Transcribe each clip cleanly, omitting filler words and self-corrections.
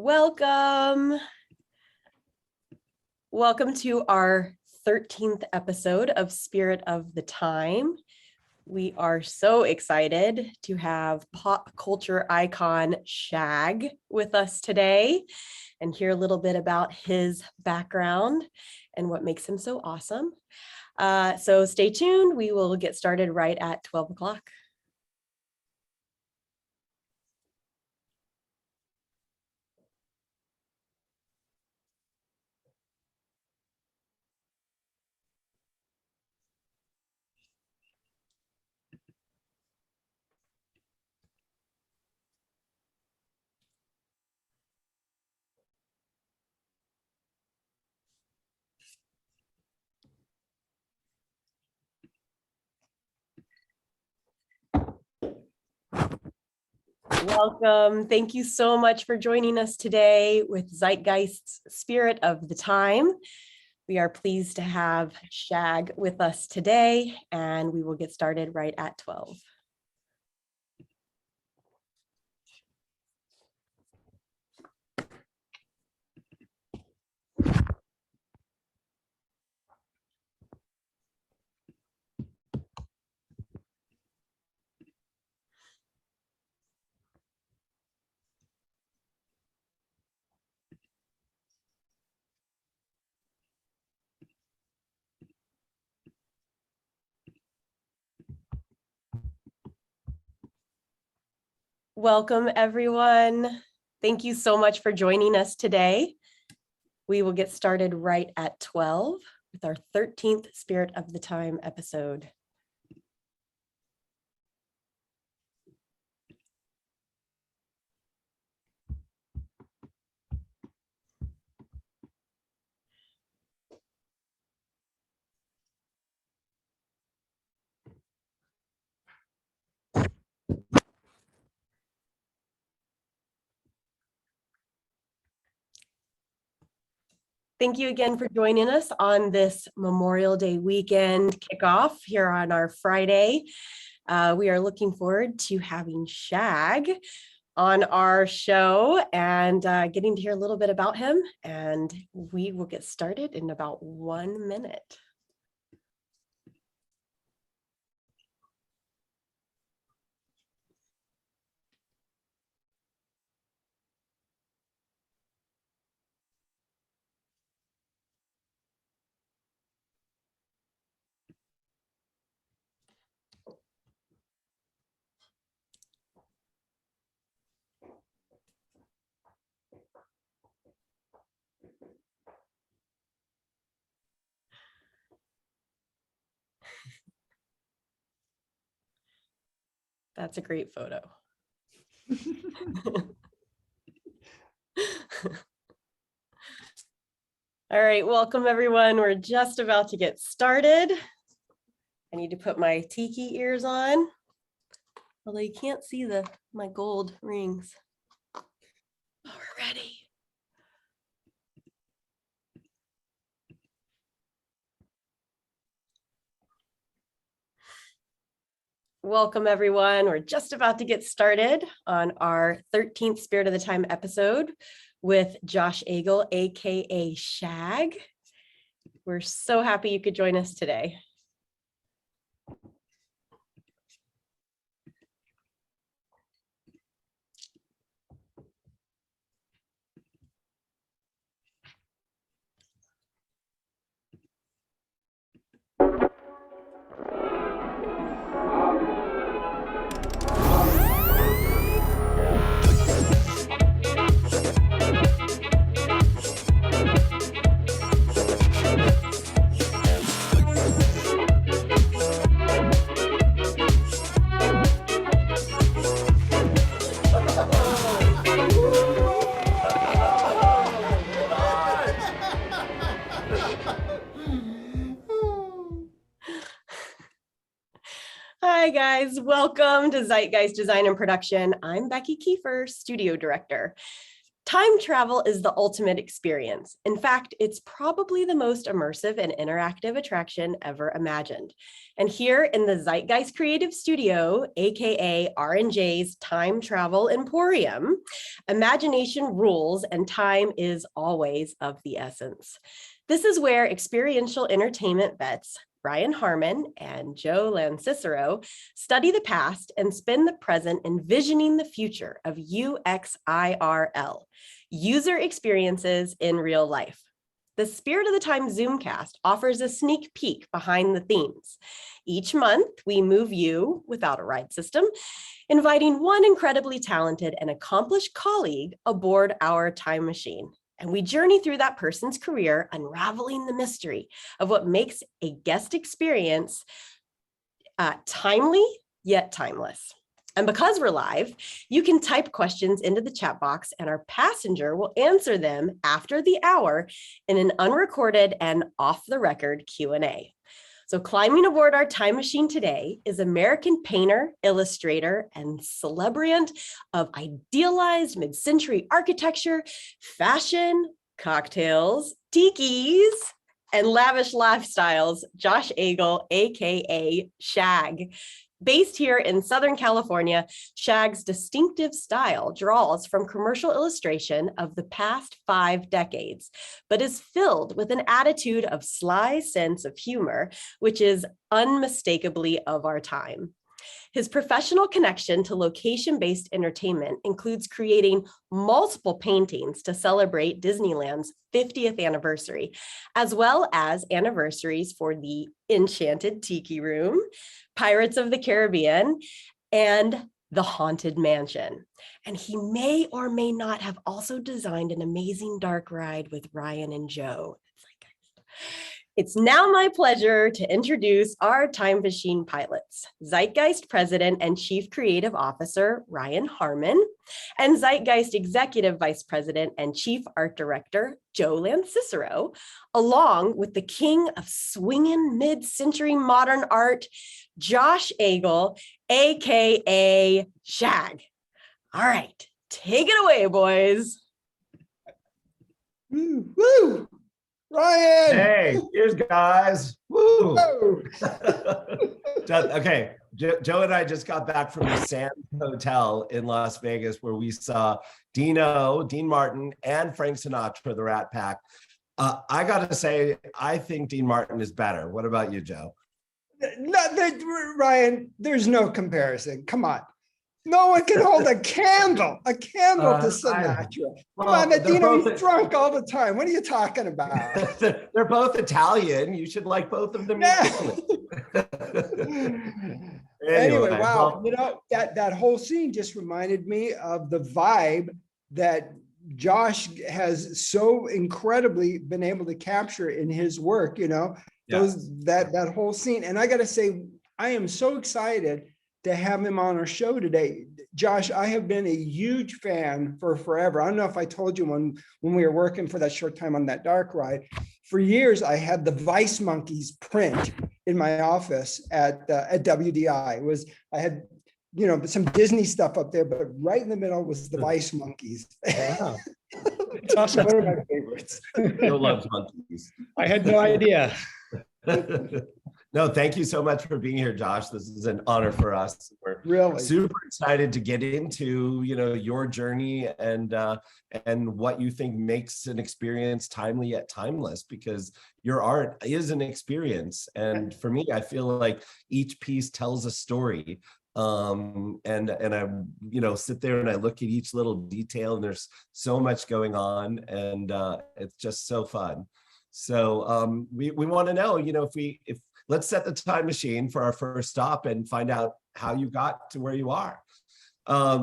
Welcome. Welcome to our 13th episode of Spirit of the Time. We are so excited to have pop culture icon Shag with us today and hear a little bit about his background and what makes him so awesome. So stay tuned. We will get started right at 12 o'clock. Welcome. Thank you so much for joining us today with Zeitgeist's Spirit of the Time. We are pleased to have Shag with us today, and we will get started right at 12. Welcome, everyone. Thank you so much for joining us today. We will get started right at 12 with our 13th Spirit of the Time episode. Thank you again for joining us on this Memorial Day weekend kickoff here on our Friday. We are looking forward to having Shag on our show and getting to hear a little bit about him. And we will get started in about 1 minute. That's a great photo. All right, welcome everyone. We're just about to get started. I need to put my tiki ears on, although you can't see my gold rings. Oh, we're ready. Welcome, everyone. We're just about to get started on our 13th Spirit of the Time episode with Josh Agle, aka Shag. We're so happy you could join us today. Hi guys, welcome to Zeitgeist Design and Production. I'm Becky Kiefer, Studio Director. Time travel is the ultimate experience. In fact, it's probably the most immersive and interactive attraction ever imagined. And here in the Zeitgeist Creative Studio, aka R&J's Time Travel Emporium, imagination rules and time is always of the essence. This is where experiential entertainment vets Brian Harmon and Joe Lancicero study the past and spend the present envisioning the future of UXIRL, user experiences in real life. The Spirit of the Time Zoomcast offers a sneak peek behind the themes. Each month, we move you, without a ride system, inviting one incredibly talented and accomplished colleague aboard our time machine. And we journey through that person's career, unraveling the mystery of what makes a guest experience timely yet timeless. And because we're live, you can type questions into the chat box and our passenger will answer them after the hour in an unrecorded and off-the-record Q&A. So climbing aboard our time machine today is American painter, illustrator, and celebrant of idealized mid-century architecture, fashion, cocktails, tikis, and lavish lifestyles, Josh Agle, aka Shag. Based here in Southern California, Shag's distinctive style draws from commercial illustration of the past 5 decades, but is filled with an attitude of sly sense of humor, which is unmistakably of our time. His professional connection to location-based entertainment includes creating multiple paintings to celebrate Disneyland's 50th anniversary, as well as anniversaries for the Enchanted Tiki Room, Pirates of the Caribbean, and the Haunted Mansion. And he may or may not have also designed an amazing dark ride with Ryan and Joe. It's now my pleasure to introduce our time machine pilots, Zeitgeist President and Chief Creative Officer, Ryan Harmon, and Zeitgeist Executive Vice President and Chief Art Director, Joe Lancicero, along with the king of swinging mid-century modern art, Josh Agle, AKA Shag. All right, take it away, boys. Woo! Ryan! Hey, here's guys. Woo! Okay, Joe and I just got back from the Sands Hotel in Las Vegas where we saw Dean Martin, and Frank Sinatra, the Rat Pack. I got to say, I think Dean Martin is better. What about you, Joe? Ryan, there's no comparison. Come on. No one can hold a candle to Sinatra. Come on, he's drunk all the time. What are you talking about? They're both Italian. You should like both of them. Anyway, wow. You know, that whole scene just reminded me of the vibe that Josh has so incredibly been able to capture in his work, you know, that whole scene. And I got to say, I am so excited to have him on our show today. Josh, I have been a huge fan for forever. I don't know if I told you when we were working for that short time on that dark ride. For years, I had the Vice Monkeys print in my office at WDI. I had, you know, some Disney stuff up there, but right in the middle was the Vice Monkeys. Wow. It's also one of my favorites. Joe loves monkeys. I had no idea. No, thank you so much for being here, Josh. This is an honor for us. We're really super excited to get into, you know, your journey and what you think makes an experience timely yet timeless, because your art is an experience. And for me, I feel like each piece tells a story. And I, you know, sit there and I look at each little detail, and there's so much going on, and it's just so fun. So we want to know, you know, if let's set the time machine for our first stop and find out how you got to where you are.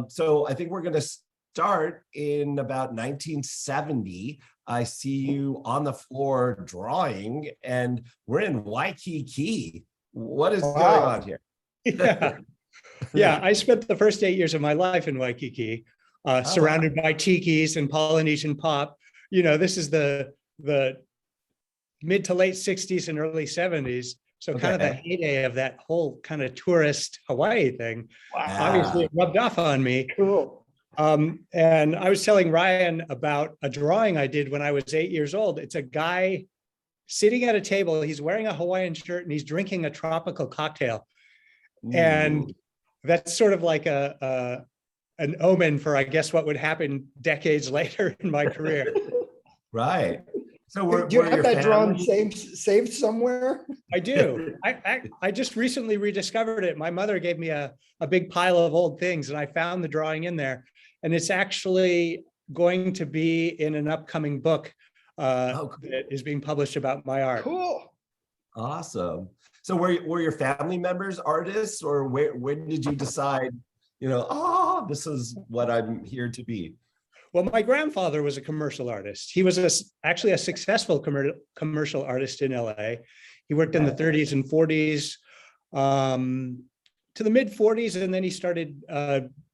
So I think we're going to start in about 1970. I see you on the floor drawing, and we're in Waikiki. What is going on here? Yeah, I spent the first 8 years of my life in Waikiki, surrounded by tikis and Polynesian pop. You know, this is the mid to late 60s and early 70s. So kind of the heyday of that whole kind of tourist Hawaii thing. Wow. Obviously, it rubbed off on me. Cool. And I was telling Ryan about a drawing I did when I was 8 years old. It's a guy sitting at a table. He's wearing a Hawaiian shirt and he's drinking a tropical cocktail. And that's sort of like an omen for, I guess, what would happen decades later in my career. Right. So do you have that drawing saved somewhere? I do. I just recently rediscovered it. My mother gave me a big pile of old things, and I found the drawing in there. And it's actually going to be in an upcoming book cool. that is being published about my art. Cool. Awesome. So were your family members artists, or when did you decide, this is what I'm here to be? Well, my grandfather was a commercial artist. He was actually a successful commercial artist in LA. He worked in the 30s and 40s to the mid 40s, and then he started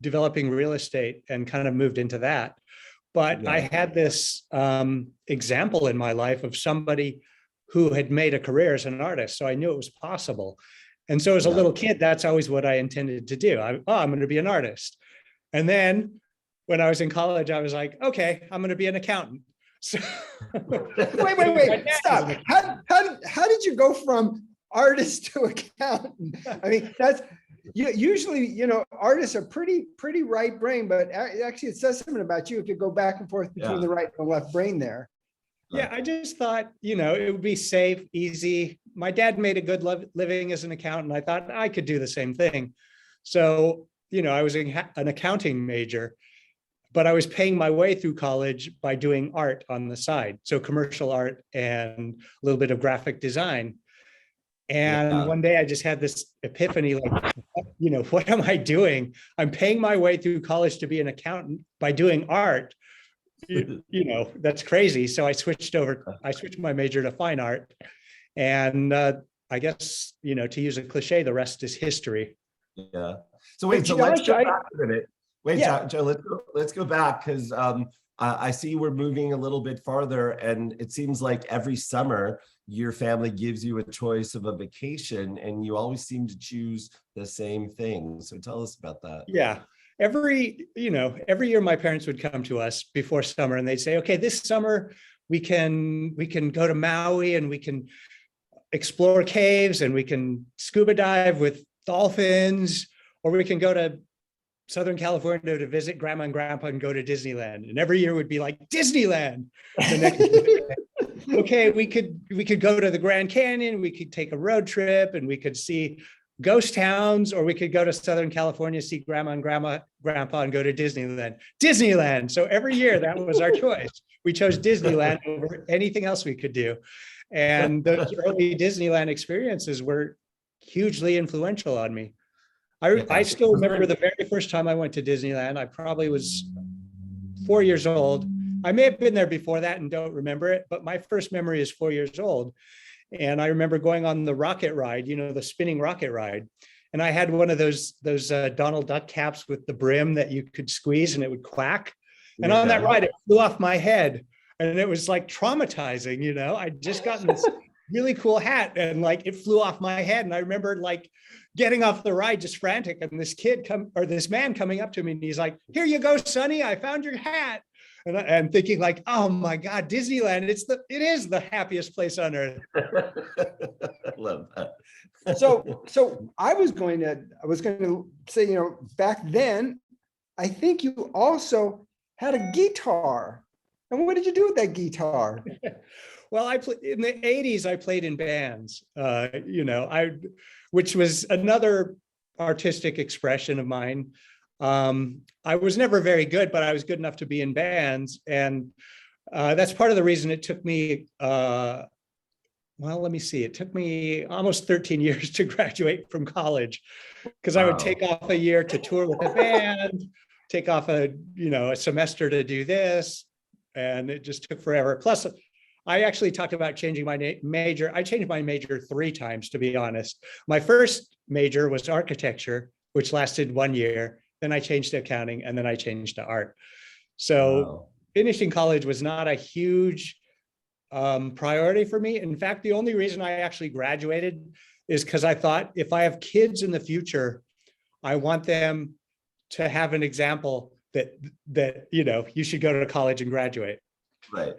developing real estate and kind of moved into that. But I had this example in my life of somebody who had made a career as an artist, so I knew it was possible. And so as a little kid, that's always what I intended to do. I'm going to be an artist. And then when I was in college, I was like, okay, I'm going to be an accountant. So wait, stop. How did you go from artist to accountant? I mean, that's usually, artists are pretty right brain, but actually it says something about you if you go back and forth between the right and the left brain there. Yeah, I just thought, it would be safe, easy. My dad made a good living as an accountant. I thought I could do the same thing. So, I was an accounting major, but I was paying my way through college by doing art on the side. So commercial art and a little bit of graphic design. And one day I just had this epiphany, like, what am I doing? I'm paying my way through college to be an accountant by doing art. That's crazy. So I switched my major to fine art. And I guess, to use a cliche, the rest is history. Yeah. So wait, let's go back a minute. Wait, Joe, let's go back, because I see we're moving a little bit farther, and it seems like every summer your family gives you a choice of a vacation, and you always seem to choose the same thing. So tell us about that. Yeah. Every year my parents would come to us before summer and they'd say, okay, this summer we can go to Maui and we can explore caves and we can scuba dive with dolphins, or we can go to Southern California to visit grandma and grandpa and go to Disneyland. And every year would be like, Disneyland. The next okay, we could go to the Grand Canyon, we could take a road trip and we could see ghost towns, or we could go to Southern California, see grandma and grandpa and go to Disneyland. So every year that was our choice. We chose Disneyland over anything else we could do. And those early Disneyland experiences were hugely influential on me. I still remember the very first time I went to Disneyland. I probably was 4 years old. I may have been there before that and don't remember it, but my first memory is 4 years old. And I remember going on the rocket ride, the spinning rocket ride. And I had one of those Donald Duck caps with the brim that you could squeeze and it would quack. And on that ride, it flew off my head. And it was like traumatizing, I'd just gotten this really cool hat and like it flew off my head. And I remember like getting off the ride just frantic. And this man coming up to me and he's like, here you go, Sonny, I found your hat. And I'm thinking like, oh my God, Disneyland, it is the happiest place on earth. I love that. So I was going to say, back then, I think you also had a guitar. And what did you do with that guitar? Well, in the 80s, I played in bands, which was another artistic expression of mine. I was never very good, but I was good enough to be in bands. And that's part of the reason it took me, let me see, it took me almost 13 years to graduate from college, because I would take off a year to tour with a band, take off a semester to do this, and it just took forever. Plus, I actually talked about changing my major. I changed my major 3 times, to be honest. My first major was architecture, which lasted 1 year. Then I changed to accounting, and then I changed to art. So finishing college was not a huge priority for me. In fact, the only reason I actually graduated is because I thought if I have kids in the future, I want them to have an example that you should go to college and graduate. Right.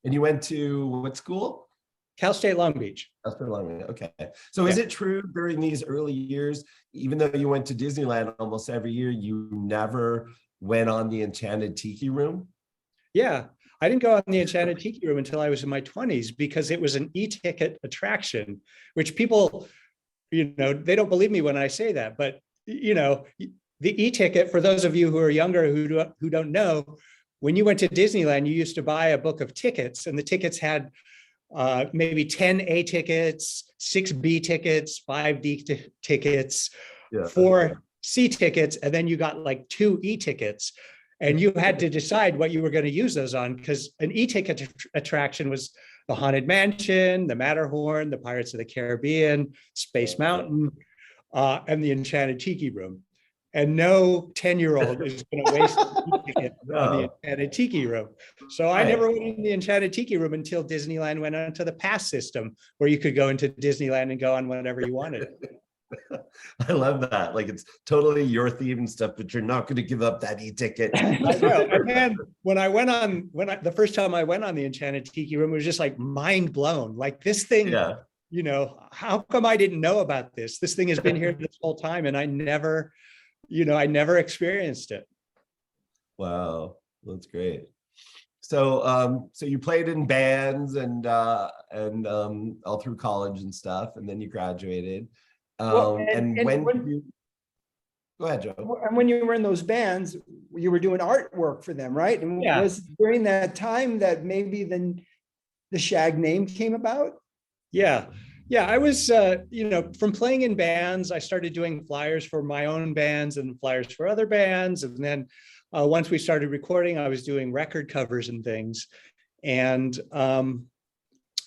And you went to what school? Cal State Long Beach. Cal State Long Beach. Okay. So is it true during these early years, even though you went to Disneyland almost every year, you never went on the Enchanted Tiki Room? Yeah, I didn't go on the Enchanted Tiki Room until I was in my 20s because it was an e-ticket attraction, which people, they don't believe me when I say that, but the e-ticket, for those of you who are younger who don't know, when you went to Disneyland, you used to buy a book of tickets, and the tickets had maybe 10 A tickets, 6 B tickets, 5 D tickets, 4 C tickets, and then you got like 2 E tickets. And you had to decide what you were going to use those on, because an e-ticket attraction was the Haunted Mansion, the Matterhorn, the Pirates of the Caribbean, Space Mountain, and the Enchanted Tiki Room. And no 10-year-old is going to waste an e-ticket on the Enchanted Tiki Room. So I never went in the Enchanted Tiki Room until Disneyland went on to the pass system, where you could go into Disneyland and go on whenever you wanted. I love that. Like, it's totally your theme and stuff, but you're not going to give up that e-ticket. I know. And then the first time I went on the Enchanted Tiki Room, it was just like mind blown. Like, this thing, how come I didn't know about this? This thing has been here this whole time, and I never experienced it. Wow, that's great. So, so you played in bands and all through college and stuff, and then you graduated. Go ahead, Joe. And when you were in those bands, you were doing artwork for them, right? And was during that time that maybe the Shag name came about? Yeah, I was, from playing in bands, I started doing flyers for my own bands and flyers for other bands. And then once we started recording, I was doing record covers and things. And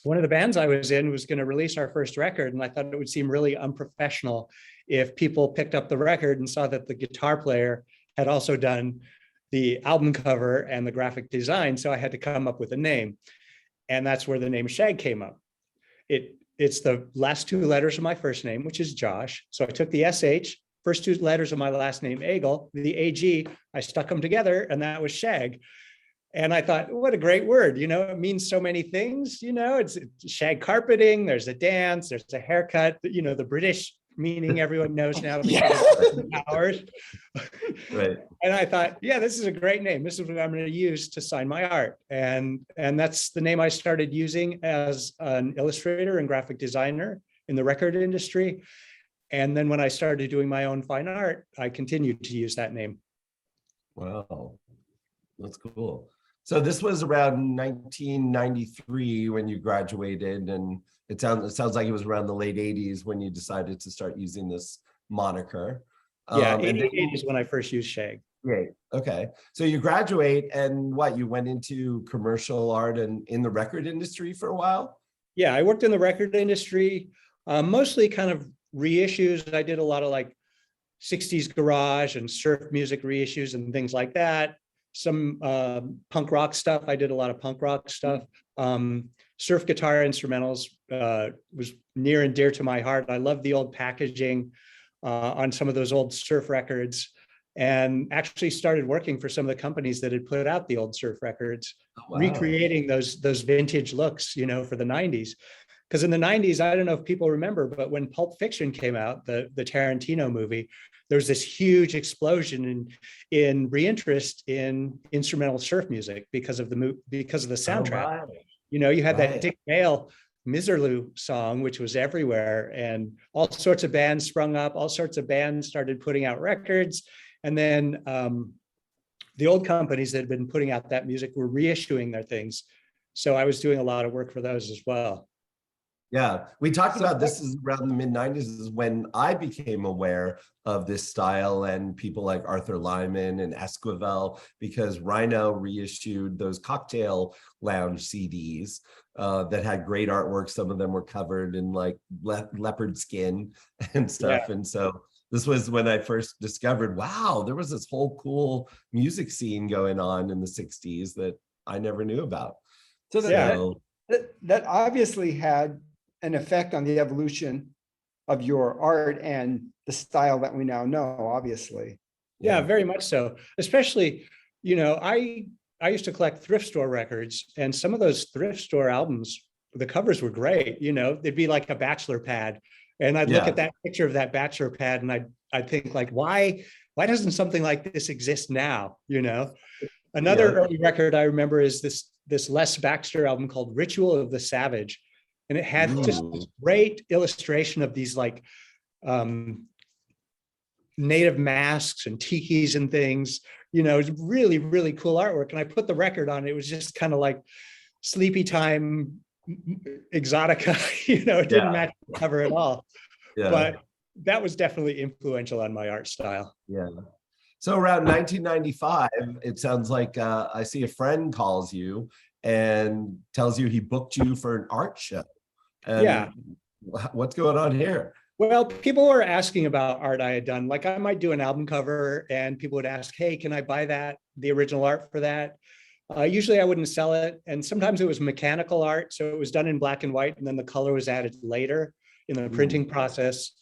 one of the bands I was in was going to release our first record, and I thought it would seem really unprofessional if people picked up the record and saw that the guitar player had also done the album cover and the graphic design. So I had to come up with a name, and that's where the name Shag came up. It's the last 2 letters of my first name, which is Josh. So I took the SH, first 2 letters of my last name, Agle, the AG, I stuck them together, and that was Shag. And I thought, what a great word, it means so many things, it's shag carpeting, there's a dance, there's a haircut, the British meaning everyone knows now. Hours. Right. And I thought, this is a great name. This is what I'm going to use to sign my art. And that's the name I started using as an illustrator and graphic designer in the record industry. And then when I started doing my own fine art, I continued to use that name. Wow, that's cool. So this was around 1993 when you graduated, and it sounds like it was around the late 80s when you decided to start using this moniker. 88 is when I first used Shag. Great. Okay. So you graduate, and you went into commercial art and in the record industry for a while? Yeah, I worked in the record industry, mostly kind of reissues. I did a lot of like 60s garage and surf music reissues and things like that. Some punk rock stuff. I did a lot of punk rock stuff. Surf guitar instrumentals was near and dear to my heart. I love the old packaging on some of those old surf records, and actually started working for some of the companies that had put out the old surf records, recreating those vintage looks, for the 90s. Because in the 90s, I don't know if people remember, but when Pulp Fiction came out, the Tarantino movie, there was this huge explosion in reinterest in instrumental surf music because of the soundtrack. Oh, wow. You had that Dick Dale Miserlou song, which was everywhere, and all sorts of bands sprung up. All sorts of bands started putting out records, and then the old companies that had been putting out that music were reissuing their things. So I was doing a lot of work for those as well. Yeah, we talked about this is around the mid-90s is when I became aware of this style and people like Arthur Lyman and Esquivel, because Rhino reissued those cocktail lounge CDs that had great artwork. Some of them were covered in like leopard skin and stuff. Yeah. And so this was when I first discovered, wow, there was this whole cool music scene going on in the 60s that I never knew about. So that obviously had an effect on the evolution of your art and the style that we now know, obviously. Yeah, very much so. Especially, I used to collect thrift store records, and some of those thrift store albums, the covers were great. They'd be like a bachelor pad, and I'd look at that picture of that bachelor pad, and I'd think like, why doesn't something like this exist now? Another early record I remember is this Les Baxter album called Ritual of the Savage, and it had just this great illustration of these like native masks and tikis and things. It was really, really cool artwork. And I put the record on. It was just kind of like Sleepy Time Exotica. It didn't match the cover at all. Yeah. But that was definitely influential on my art style. Yeah. So around 1995, it sounds like I see a friend calls you and tells you he booked you for an art show. And what's going on here? Well, people were asking about art I had done. Like I might do an album cover and people would ask, hey, can I buy the original art for that? Usually I wouldn't sell it. And sometimes it was mechanical art. So it was done in black and white, and then the color was added later in the printing process.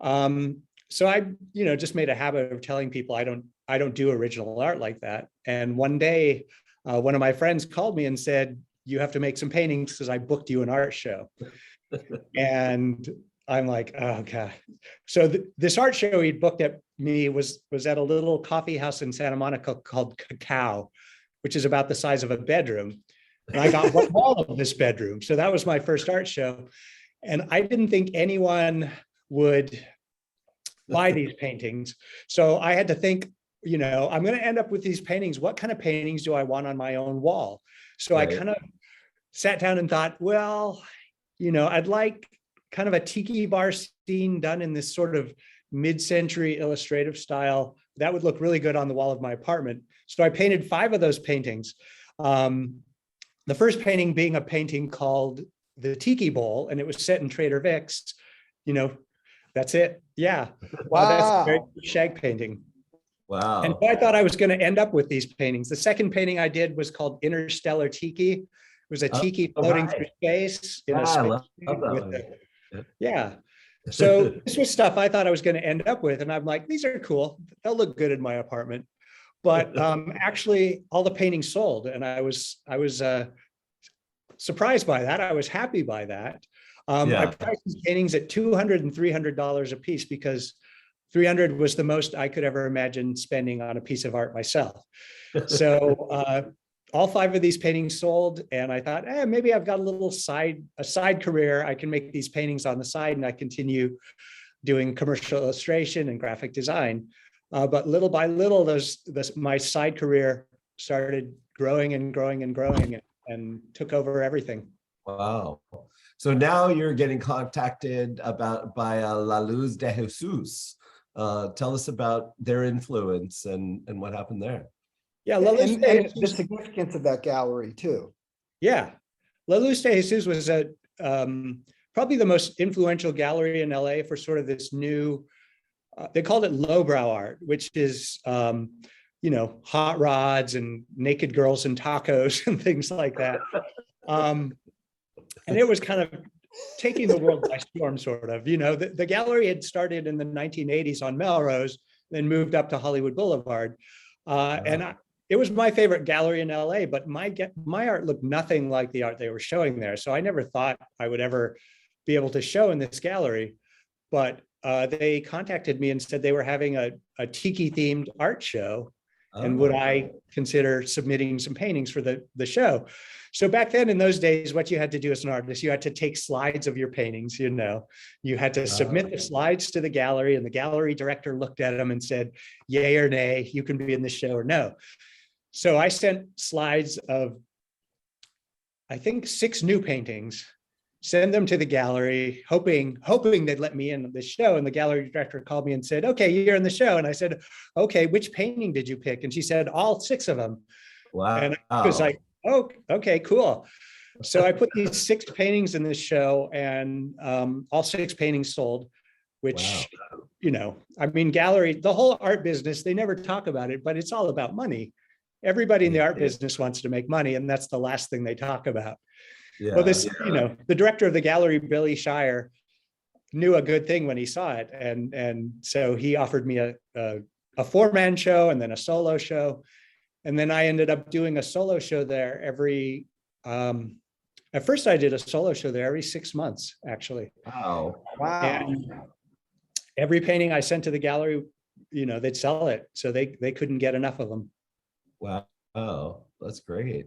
So I, just made a habit of telling people I don't do original art like that. And one day, one of my friends called me and said, you have to make some paintings because I booked you an art show. And I'm like, oh God. So this art show he'd booked at me was at a little coffee house in Santa Monica called Cacao, which is about the size of a bedroom. And I got one wall of this bedroom. So that was my first art show. And I didn't think anyone would buy these paintings. So I had to think, I'm going to end up with these paintings. What kind of paintings do I want on my own wall? So I kind of sat down and thought, well, I'd like kind of a tiki bar scene done in this sort of mid-century illustrative style. That would look really good on the wall of my apartment. So I painted 5 of those paintings. The first painting being a painting called the Tiki Bowl, and it was set in Trader Vic's. That's it. Yeah. Wow. That's a very shag painting. Wow. And so I thought I was going to end up with these paintings. The second painting I did was called Interstellar Tiki. It was a tiki floating through space in a space. Yeah. So this was stuff I thought I was going to end up with. And I'm like, these are cool. They'll look good in my apartment. But actually all the paintings sold. And I was surprised by that. I was happy by that. I priced these paintings at $200 and $300 a piece because $300 was the most I could ever imagine spending on a piece of art myself. So all 5 of these paintings sold, and I thought, maybe I've got a side career. I can make these paintings on the side, and I continue doing commercial illustration and graphic design. But little by little, my side career started growing and growing and growing, and took over everything. Wow. So now you're getting contacted by La Luz de Jesus. Tell us about their influence and what happened there. Yeah, and the significance of that gallery too. Yeah, La Luz de Jesus was probably the most influential gallery in LA for sort of this new, they called it lowbrow art, which is, hot rods and naked girls and tacos and things like that. And it was kind of taking the world by storm, sort of. The gallery had started in the 1980s on Melrose, then moved up to Hollywood Boulevard. It was my favorite gallery in LA, but my art looked nothing like the art they were showing there. So I never thought I would ever be able to show in this gallery. But they contacted me and said they were having a tiki themed art show. And would I consider submitting some paintings for the show? So back then, in those days, what you had to do as an artist, you had to take slides of your paintings. You had to submit the slides to the gallery, and the gallery director looked at them and said, yay or nay, you can be in the show or no. So I sent slides of, I think, 6 new paintings, send them to the gallery, hoping they'd let me in the show. And the gallery director called me and said, okay, you're in the show. And I said, okay, which painting did you pick? And she said, all 6 of them. Wow. And I was like, oh, okay, cool. So I put these 6 paintings in this show, and all 6 paintings sold, which, gallery, the whole art business, they never talk about it, but it's all about money. Everybody in the art business wants to make money, and that's the last thing they talk about. Yeah. Well, the director of the gallery, Billy Shire, knew a good thing when he saw it. And so he offered me a a four-man show and then a solo show. And then I ended up doing a solo show there at first I did a solo show there every 6 months, actually. Wow. And every painting I sent to the gallery, they'd sell it. So they couldn't get enough of them. Wow. Oh, that's great.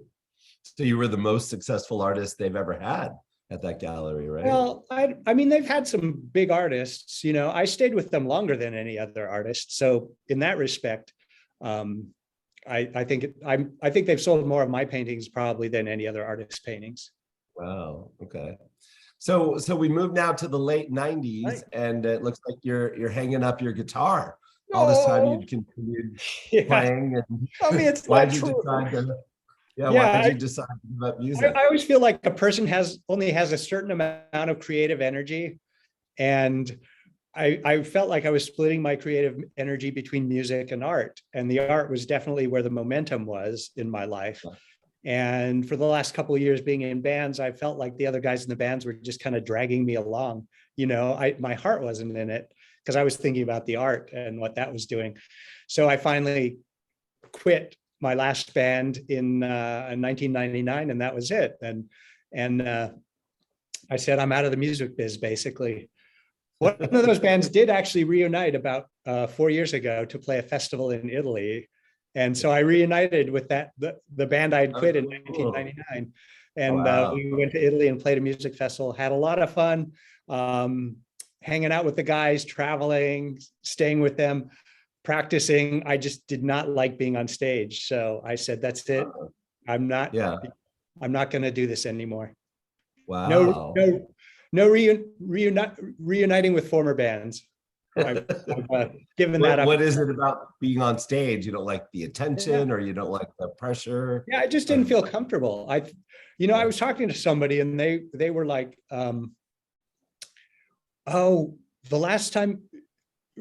So you were the most successful artist they've ever had at that gallery, right? Well, I mean, they've had some big artists, I stayed with them longer than any other artist. So in that respect, I think they've sold more of my paintings probably than any other artist's paintings. Wow. Okay. So we move now to the late 90s, Right. And it looks like you're hanging up your guitar. All this time you'd continued playing. And I mean, it's why not did you true. decide to? Why did you decide to give up music? I always feel like a person only has a certain amount of creative energy, and I felt like I was splitting my creative energy between music and art, and the art was definitely where the momentum was in my life. And for the last couple of years being in bands, I felt like the other guys in the bands were just kind of dragging me along. My heart wasn't in it because I was thinking about the art and what that was doing. So I finally quit my last band in 1999, and that was it. And I said, I'm out of the music biz, basically. One of those bands did actually reunite about 4 years ago to play a festival in Italy. And so I reunited with the band I had quit in 1999. And we went to Italy and played a music festival, had a lot of fun, hanging out with the guys, traveling, staying with them, practicing. I just did not like being on stage. So I said, that's it. I'm not going to do this anymore. Wow. No reuniting with former bands. I've given that up. What is it about being on stage? You don't like the attention, or you don't like the pressure? Yeah, I just didn't feel comfortable. I was talking to somebody and they were like, oh,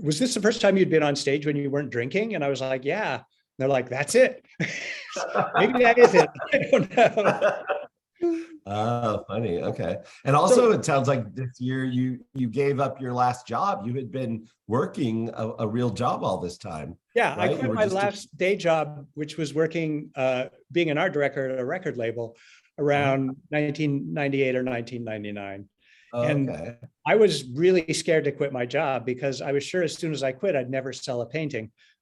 was this the first time you'd been on stage when you weren't drinking? And I was like, yeah. And they're like, that's it. Maybe that is it. I don't know. Oh, funny. Okay. And also, it sounds like this year you gave up your last job. You had been working a real job all this time. Yeah, right? I quit my last day job, which was working, being an art director at a record label around 1998 or 1999. And I was really scared to quit my job because I was sure as soon as I quit, I'd never sell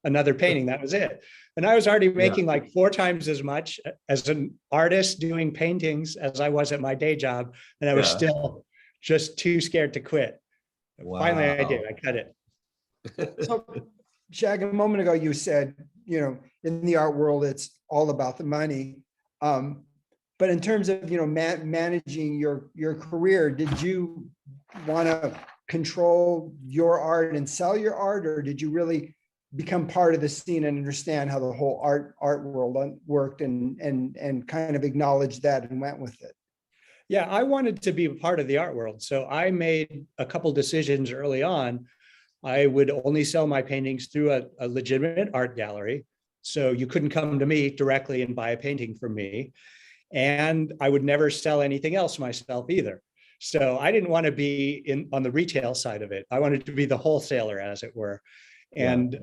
another painting. That was it. And I was already making like 4 times as much as an artist doing paintings as I was at my day job. And I was still just too scared to quit. Wow. Finally, I did. I cut it. So, Shag, a moment ago, you said, in the art world, it's all about the money. But in terms of, managing your career, did you want to control your art and sell your art, or did you really become part of the scene and understand how the whole art world worked and kind of acknowledge that and went with it? Yeah, I wanted to be a part of the art world. So I made a couple decisions early on. I would only sell my paintings through a legitimate art gallery. So you couldn't come to me directly and buy a painting from me. And I would never sell anything else myself either. So I didn't want to be on the retail side of it. I wanted to be the wholesaler, as it were. And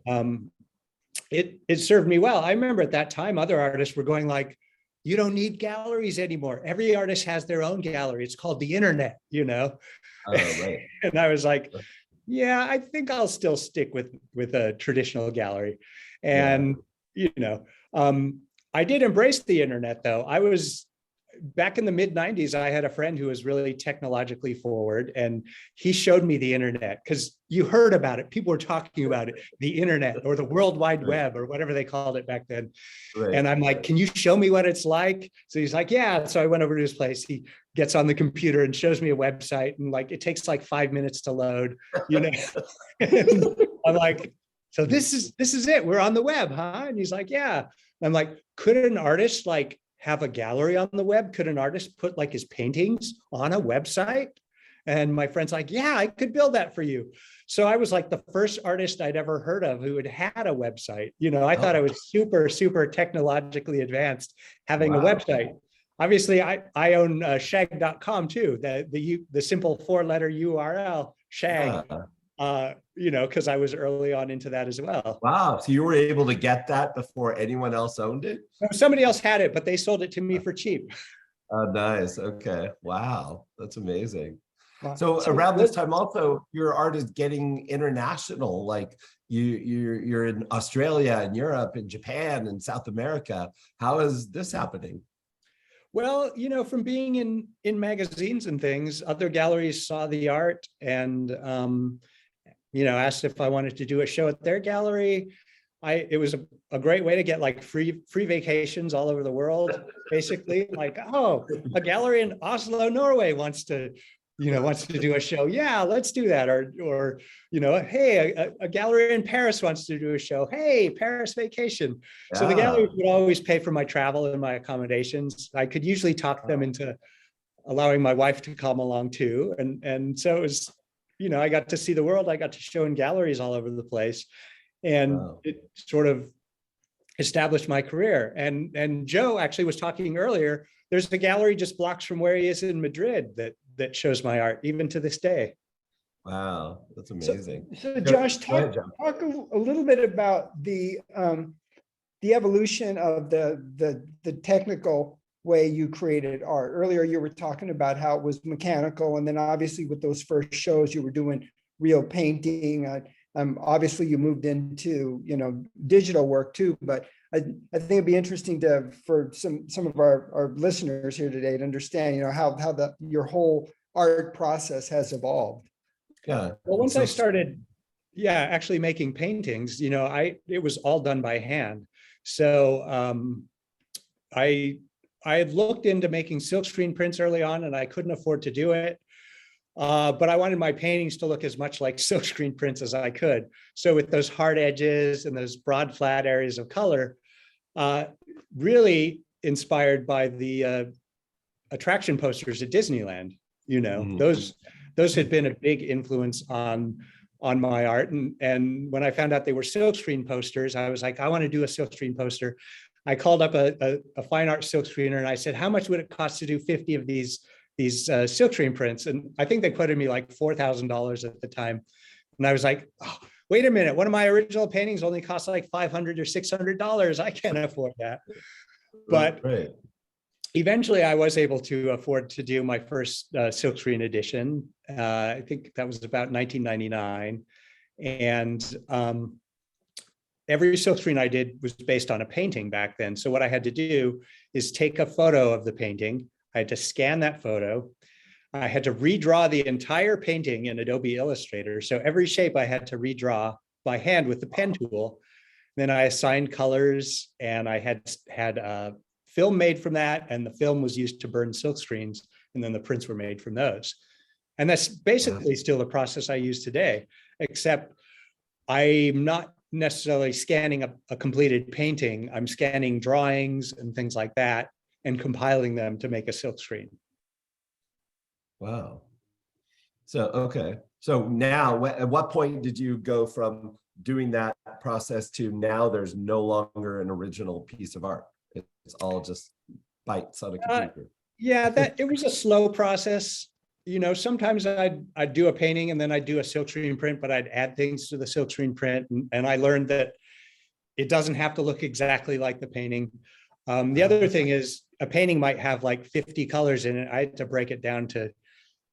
it served me well. I remember at that time, other artists were going like, you don't need galleries anymore. Every artist has their own gallery. It's called the internet, Oh, right. And I was like, yeah, I think I'll still stick with a traditional gallery. And, I did embrace the internet, though. I was back in the mid 90s. I had a friend who was really technologically forward, and he showed me the internet because you heard about it. People were talking about it, the internet or the World Wide Web or whatever they called it back then. Right. And I'm like, can you show me what it's like? So he's like, yeah. So I went over to his place. He gets on the computer and shows me a website, and like it takes like 5 minutes to load. I'm like, so this is it. We're on the web, huh? And he's like, yeah. I'm like, could an artist like have a gallery on the web? Could an artist put like his paintings on a website? And my friend's like, yeah, I could build that for you. So I was like the first artist I'd ever heard of who had a website. I thought I was super, super technologically advanced having a website. Obviously, I own shag.com too, the simple 4-letter URL, Shag. because I was early on into that as well. Wow. So you were able to get that before anyone else owned it? Somebody else had it, but they sold it to me for cheap. Oh, nice. Okay. Wow. That's amazing. Wow. So around this time also, your art is getting international. Like you're in Australia and Europe and Japan and South America. How is this happening? Well, from being in magazines and things, other galleries saw the art and asked if I wanted to do a show at their gallery. It was a great way to get like free vacations all over the world. Basically, like, oh, a gallery in Oslo, Norway wants to do a show. Yeah, let's do that. Or hey, a gallery in Paris wants to do a show. Hey, Paris vacation. Yeah. So the gallery would always pay for my travel and my accommodations. I could usually talk them into allowing my wife to come along too. And so it was, I got to see the world. I got to show in galleries all over the place. And it sort of established my career. And Joe actually was talking earlier. There's a gallery just blocks from where he is in Madrid that shows my art, even to this day. Wow, that's amazing. So Josh, talk a little bit about the evolution of the technical way you created art. Earlier, you were talking about how it was mechanical, and then obviously with those first shows, you were doing real painting. Obviously, you moved into digital work too, but I think it'd be interesting for some of our listeners here today to understand how your whole art process has evolved. Yeah. Well, once I started, actually making paintings, it was all done by hand. So I had looked into making silkscreen prints early on, and I couldn't afford to do it. But I wanted my paintings to look as much like silkscreen prints as I could. So with those hard edges and those broad, flat areas of color, really inspired by the attraction posters at Disneyland. Those had been a big influence on my art. And when I found out they were silkscreen posters, I was like, I want to do a silkscreen poster. I called up a fine art silkscreener and I said, how much would it cost to do 50 of these silkscreen prints? And I think they quoted me like $4,000 at the time. And I was like, oh, wait a minute, one of my original paintings only cost like $500 or $600. I can't afford that. But eventually I was able to afford to do my first silkscreen edition. I think that was about 1999. And every silkscreen I did was based on a painting back then. So what I had to do is take a photo of the painting. I had to scan that photo. I had to redraw the entire painting in Adobe Illustrator. So every shape I had to redraw by hand with the pen tool. Then I assigned colors, and I had film made from that, and the film was used to burn silk screens, and then the prints were made from those. And that's basically still the process I use today, except I'm not necessarily scanning a completed painting. I'm scanning drawings and things like that and compiling them to make a silk screen. Wow. So, okay. So now, at what point did you go from doing that process to now there's no longer an original piece of art? It's all just bytes on a computer. It was a slow process. Sometimes I'd do a painting and then I'd do a silkscreen print, but I'd add things to the silkscreen print. And I learned that it doesn't have to look exactly like the painting. The other thing is a painting might have like 50 colors in it. I had to break it down to